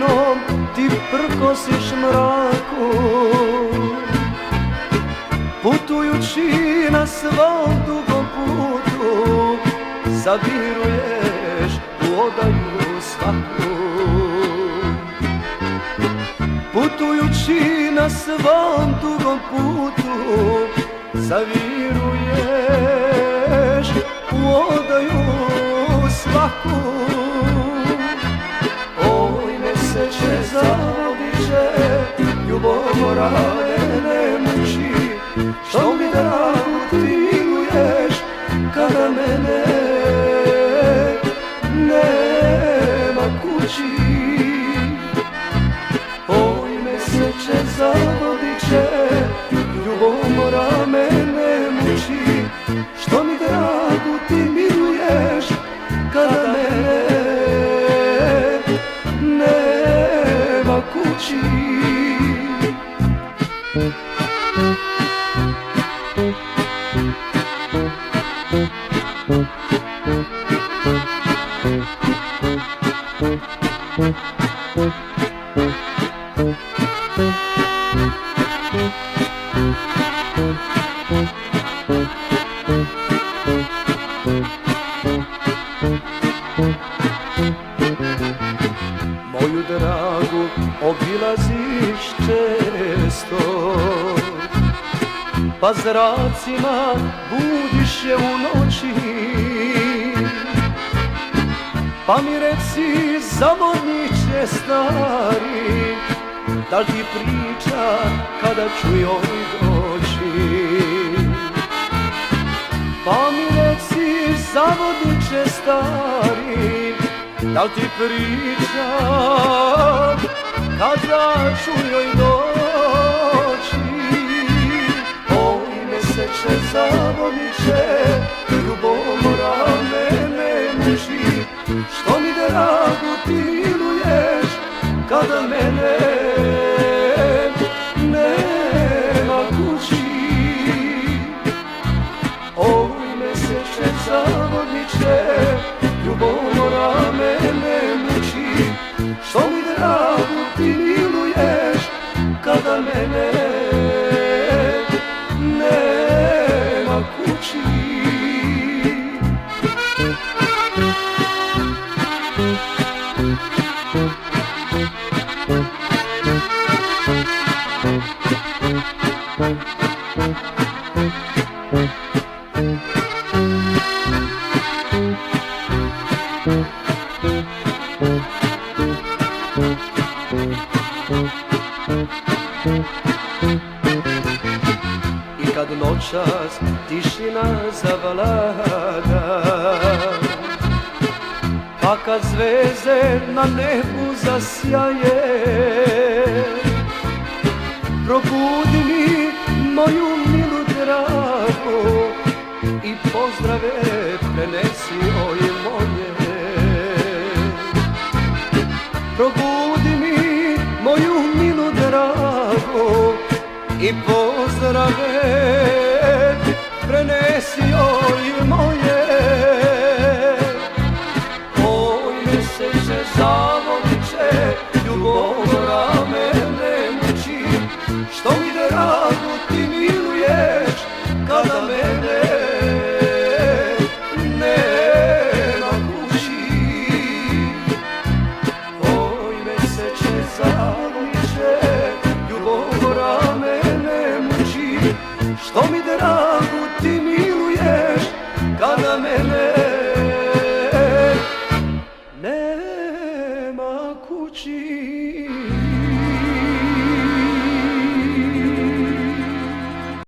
ljubavinom ti prkosiš mraku, putujući na svom dugom putu zaviruješ u odaju svaku. Putujući na svom dugom putu zaviruješ u odaju svaku. Oj meseče zavodiče, ljubomora mene muči, što mi dragu ti miluješ kada mene nema kući. Oj meseče zavodiče, ljubomora mene muči, što mi dragu ti miluješ kada mene nema kući. Moju dragu obilaziš često, pa zracima budiš je u noći. Pa mi reci, zavodniče stari, da li ti priča kada ću joj doći? Pa mi reci, zavodniče stari, da li ti priča kada ću joj doći? Oj meseče zavodniče, ljubomora mene muči, što mi dragu ti miluješ kada mene nema kući. Oj meseče zavodniče, ljubomora mene muči, što mi dragu ti miluješ kada mene nema kući. I kad noćas tišina zavlada, pa kad zvezde na nebu zasjaje, probudi mi moju milu dragu i pozdrave prenesi oj moje. Probudi mi moju milu dragu i pozdrave prenesi oj moje.